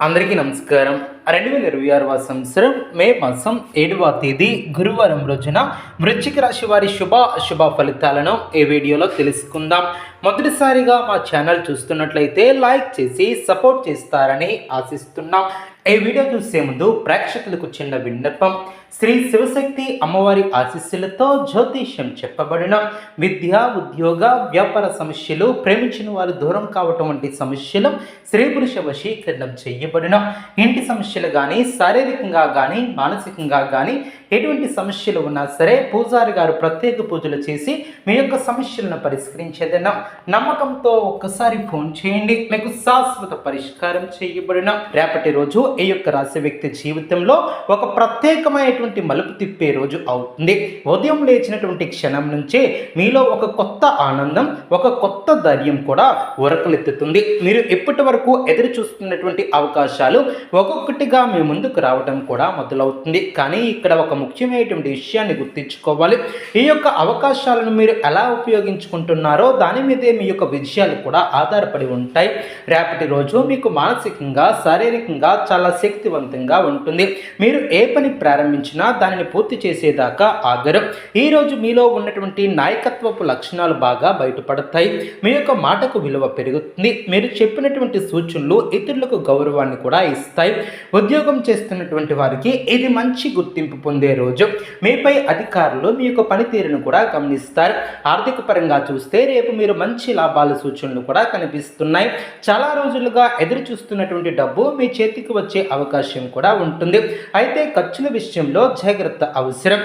అందరికీ నమస్కారం. 2026 సంవత్సరం మే మాసం 7వ తేదీ గురువారం రోజున వృశ్చిక రాశి వారి అశుభ ఫలితాలను ఈ వీడియోలో తెలుసుకుందాం. మొదటిసారిగా మా ఛానల్ చూస్తున్నట్లయితే లైక్ చేసి సపోర్ట్ చేస్తారని ఆశిస్తున్నాం. ఈ వీడియో చూసే ముందు ప్రేక్షకులకు చిన్న విన్నపం. శ్రీ శివశక్తి అమ్మవారి ఆశీస్సులతో జ్యోతిష్యం చెప్పబడిన విద్య, ఉద్యోగ, వ్యాపార సమస్యలు, ప్రేమించిన వారు దూరం కావటం వంటి సమస్యలు, స్త్రీ పురుష వశీకరణం చేయబడిన ఇంటి సమస్యలు కానీ, శారీరకంగా కానీ, మానసికంగా కానీ ఎటువంటి సమస్యలు ఉన్నా సరే పూజారి గారు ప్రత్యేక పూజలు చేసి మీ యొక్క సమస్యలను పరిష్కరించేదన్నా నమ్మకంతో ఒక్కసారి ఫోన్ చేయండి, మీకు శాశ్వత పరిష్కారం చేయబడిన. రేపటి రోజు ఈ యొక్క రాశి వ్యక్తి జీవితంలో ఒక ప్రత్యేకమైనటువంటి మలుపు తిప్పే రోజు అవుతుంది. ఉదయం లేచినటువంటి క్షణం నుంచే మీలో ఒక కొత్త ఆనందం, ఒక కొత్త ధైర్యం కూడా ఉరకలెత్తుతుంది. మీరు ఇప్పటి వరకు ఎదురు చూస్తున్నటువంటి అవకాశాలు ఒక్కొక్కటిగా మీ ముందుకు రావడం కూడా మొదలవుతుంది. కానీ ఇక్కడ ఒక ముఖ్యమైనటువంటి విషయాన్ని గుర్తించుకోవాలి. ఈ యొక్క అవకాశాలను మీరు ఎలా ఉపయోగించుకుంటున్నారో దాని మీదే మీ యొక్క విజయాలు కూడా ఆధారపడి ఉంటాయి. రేపటి రోజు మీకు మానసికంగా, శారీరకంగా చాలా శక్తివంతంగా ఉంటుంది. మీరు ఏ పని ప్రారంభించినా దానిని పూర్తి చేసేదాకా ఆగరు. ఈరోజు మీలో ఉన్నటువంటి నాయకత్వపు లక్షణాలు బాగా బయటపడతాయి. మీ యొక్క మాటకు విలువ పెరుగుతుంది. మీరు చెప్పినటువంటి సూచనలు ఇతరులకు గౌరవాన్ని కూడా ఇస్తాయి. ఉద్యోగం చేస్తున్నటువంటి వారికి ఇది మంచి గుర్తింపు పొందే రోజు. మీపై అధికారులు మీ యొక్క పనితీరును కూడా గమనిస్తారు. ఆర్థిక పరంగా చూస్తే రేపు మీరు మంచి లాభాల సూచనలు కూడా కనిపిస్తున్నాయి. చాలా రోజులుగా ఎదురు చూస్తున్నటువంటి డబ్బు మీ చేతికి వచ్చే అవకాశం కూడా ఉంటుంది. అయితే ఖర్చుల విషయంలో జాగ్రత్త అవసరం.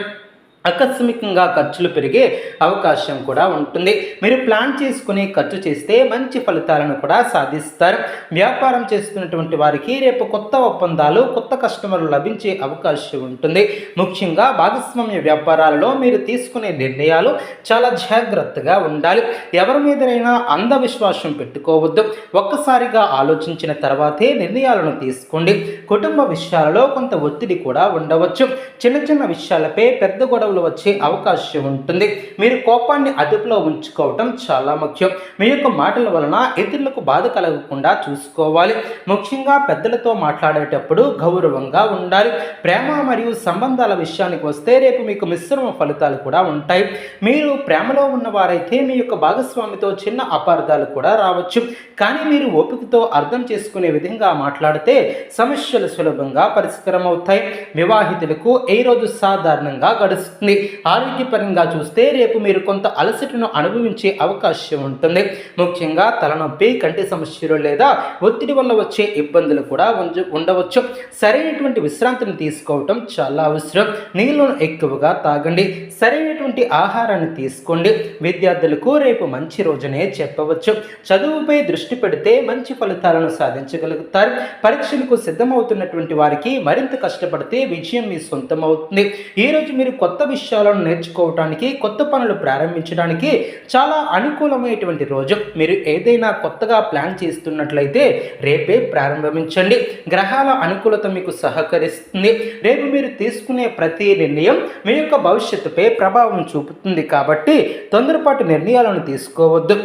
ఆకస్మికంగా ఖర్చులు పెరిగే అవకాశం కూడా ఉంటుంది. మీరు ప్లాన్ చేసుకుని ఖర్చు చేస్తే మంచి ఫలితాలను కూడా సాధిస్తారు. వ్యాపారం చేస్తున్నటువంటి వారికి రేపు కొత్త ఒప్పందాలు, కొత్త కస్టమర్లు లభించే అవకాశం ఉంటుంది. ముఖ్యంగా భాగస్వామ్య వ్యాపారాలలో మీరు తీసుకునే నిర్ణయాలు చాలా జాగ్రత్తగా ఉండాలి. ఎవరి మీదైనా అంధవిశ్వాసం పెట్టుకోవద్దు. ఒక్కసారిగా ఆలోచించిన తర్వాతే నిర్ణయాలను తీసుకోండి. కుటుంబ విషయాలలో కొంత ఒత్తిడి కూడా ఉండవచ్చు. చిన్న చిన్న విషయాలపై పెద్ద గొడవ వచ్చే అవకాశం ఉంటుంది. మీరు కోపాన్ని అదుపులో ఉంచుకోవటం చాలా ముఖ్యం. మీ యొక్క మాటల వలన ఇతరులకు బాధ కలగకుండా చూసుకోవాలి. ముఖ్యంగా పెద్దలతో మాట్లాడేటప్పుడు గౌరవంగా ఉండాలి. ప్రేమ మరియు సంబంధాల విషయానికి వస్తే రేపు మీకు మిశ్రమ ఫలితాలు కూడా ఉంటాయి. మీరు ప్రేమలో ఉన్నవారైతే మీ యొక్క భాగస్వామితో చిన్న అపార్థాలు కూడా రావచ్చు. కానీ మీరు ఓపికతో అర్థం చేసుకునే విధంగా మాట్లాడితే సమస్యలు సులభంగా పరిష్కారం అవుతాయి. వివాహితులకు ఈ రోజు సాధారణంగా గడుస్తుంది. ఆరోగ్యపరంగా చూస్తే రేపు మీరు కొంత అలసటను అనుభవించే అవకాశం ఉంటుంది. ముఖ్యంగా తలనొప్పి, కంటి సమస్యలు లేదా ఒత్తిడి వల్ల వచ్చే ఇబ్బందులు కూడా ఉండవచ్చు. సరైనటువంటి విశ్రాంతిని తీసుకోవటం చాలా అవసరం. నీళ్లను ఎక్కువగా తాగండి. సరైనటువంటి ఆహారాన్ని తీసుకోండి. విద్యార్థులకు రేపు మంచి రోజునే చెప్పవచ్చు. చదువుపై దృష్టి పెడితే మంచి ఫలితాలను సాధించగలుగుతారు. పరీక్షలకు సిద్ధమవుతున్నటువంటి వారికి మరింత కష్టపడితే విజయం మీ సొంతమవుతుంది. ఈరోజు మీరు కొత్త విషయాలను నేర్చుకోవటానికి, కొత్త పనులు ప్రారంభించడానికి చాలా అనుకూలమైనటువంటి రోజు. మీరు ఏదైనా కొత్తగా ప్లాన్ చేస్తున్నట్లయితే రేపే ప్రారంభించండి. గ్రహాల అనుకూలత మీకు సహకరిస్తుంది. రేపు మీరు తీసుకునే ప్రతి నిర్ణయం మీ యొక్క భవిష్యత్తుపై ప్రభావం చూపుతుంది. కాబట్టి తొందరపాటు నిర్ణయాలను తీసుకోవద్దు.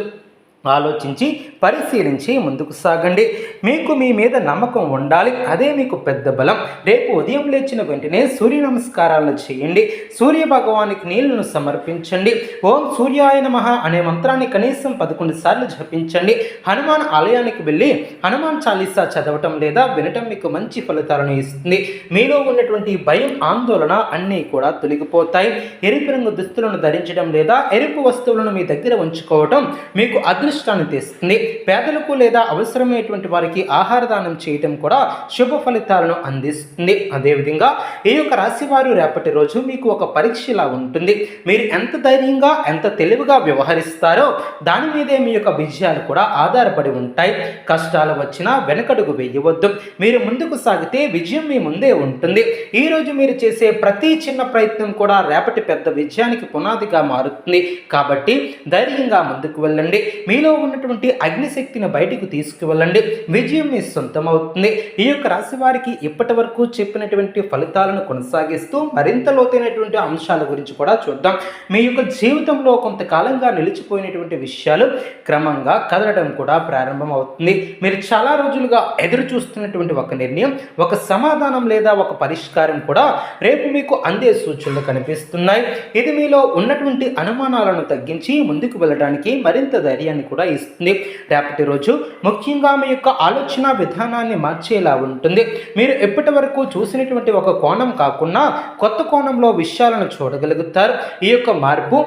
ఆలోచించి పరిశీలించి ముందుకు సాగండి. మీకు మీ మీద నమ్మకం ఉండాలి. అదే మీకు పెద్ద బలం. రేపు ఉదయం లేచిన వెంటనే సూర్య నమస్కారాలను చేయండి. సూర్య భగవానికి నీళ్లను సమర్పించండి. ఓం సూర్యాయ నమః అనే మంత్రాన్ని కనీసం 11 సార్లు జపించండి. హనుమాన్ ఆలయానికి వెళ్ళి హనుమాన్ చాలీసా చదవటం లేదా వినటం మీకు మంచి ఫలితాలను ఇస్తుంది. మీలో ఉన్నటువంటి భయం, ఆందోళన అన్నీ కూడా తొలగిపోతాయి. ఎరుపు రంగు దుస్తులను ధరించడం లేదా ఎరుపు వస్తువులను మీ దగ్గర ఉంచుకోవటం మీకు అదృష్టాన్ని తెస్తుంది. పేదలకు లేదా అవసరమైనటువంటి వారికి ఆహార దానం చేయటం కూడా శుభ ఫలితాలను అందిస్తుంది. అదేవిధంగా ఈ యొక్క రాశి వారు రేపటి రోజు మీకు ఒక పరీక్షలా ఉంటుంది. మీరు ఎంత ధైర్యంగా, ఎంత తెలివిగా వ్యవహరిస్తారో దాని మీదే మీ యొక్క విజయాలు కూడా ఆధారపడి ఉంటాయి. కష్టాలు వచ్చినా వెనకడుగు వేయవద్దు. మీరు ముందుకు సాగితే విజయం మీ ముందే ఉంటుంది. ఈరోజు మీరు చేసే ప్రతి చిన్న ప్రయత్నం కూడా రేపటి పెద్ద విజయానికి పునాదిగా మారుతుంది. కాబట్టి ధైర్యంగా ముందుకు వెళ్ళండి. మీ మీలో ఉన్నటువంటి అగ్నిశక్తిని బయటకు తీసుకువెళ్ళండి. విజయం మీ సొంతమవుతుంది. ఈ యొక్క రాశి వారికి ఇప్పటి వరకు చెప్పినటువంటి ఫలితాలను కొనసాగిస్తూ మరింత లోతైనటువంటి అంశాల గురించి కూడా చూద్దాం. మీ యొక్క జీవితంలో కొంతకాలంగా నిలిచిపోయినటువంటి విషయాలు క్రమంగా కదలడం కూడా ప్రారంభం అవుతుంది. మీరు చాలా రోజులుగా ఎదురు చూస్తున్నటువంటి ఒక నిర్ణయం, ఒక సమాధానం లేదా ఒక పరిష్కారం కూడా రేపు మీకు అందే సూచనలు కనిపిస్తున్నాయి. ఇది మీలో ఉన్నటువంటి అనుమానాలను తగ్గించి ముందుకు వెళ్ళడానికి మరింత ధైర్యాన్ని కూడా ఇస్తుంది. రేపటి రోజు ముఖ్యంగా మీ యొక్క ఆలోచన విధానాన్ని మార్చేలా ఉంటుంది. మీరు ఎప్పటి వరకు చూసినటువంటి ఒక కోణం కాకుండా కొత్త కోణంలో విషయాలను చూడగలుగుతారు. ఈ యొక్క మార్పు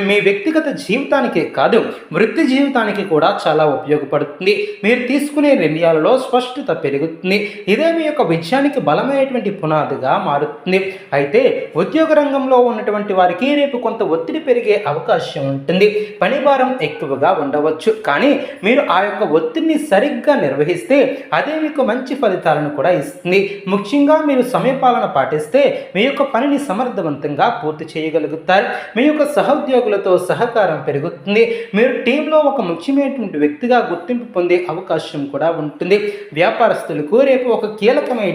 మీ వ్యక్తిగత జీవితానికే కాదు, వృత్తి జీవితానికి కూడా చాలా ఉపయోగపడుతుంది. మీరు తీసుకునే నిర్ణయాలలో స్పష్టత పెరుగుతుంది. ఇదే మీ యొక్క విజయానికి బలమైనటువంటి పునాదిగా మారుతుంది. అయితే ఉద్యోగ రంగంలో ఉన్నటువంటి వారికి రేపు కొంత ఒత్తిడి పెరిగే అవకాశం ఉంటుంది. పని భారం ఎక్కువగా ఉండవచ్చు, కానీ మీరు ఆ యొక్క ఒత్తిడిని సరిగ్గా నిర్వహిస్తే అదే మీకు మంచి ఫలితాలను కూడా ఇస్తుంది. ముఖ్యంగా మీరు సమయపాలన పాటిస్తే మీ యొక్క పనిని సమర్థవంతంగా పూర్తి చేయగలుగుతారు. మీ యొక్క సహోద్యోగులతో సహకారం పెరుగుతుంది. మీరు టీంలో ఒక ముఖ్యమైనటువంటి వ్యక్తిగా గుర్తింపు పొందే అవకాశం కూడా ఉంటుంది. వ్యాపారస్తులకు రేపు ఒక కీలకమైన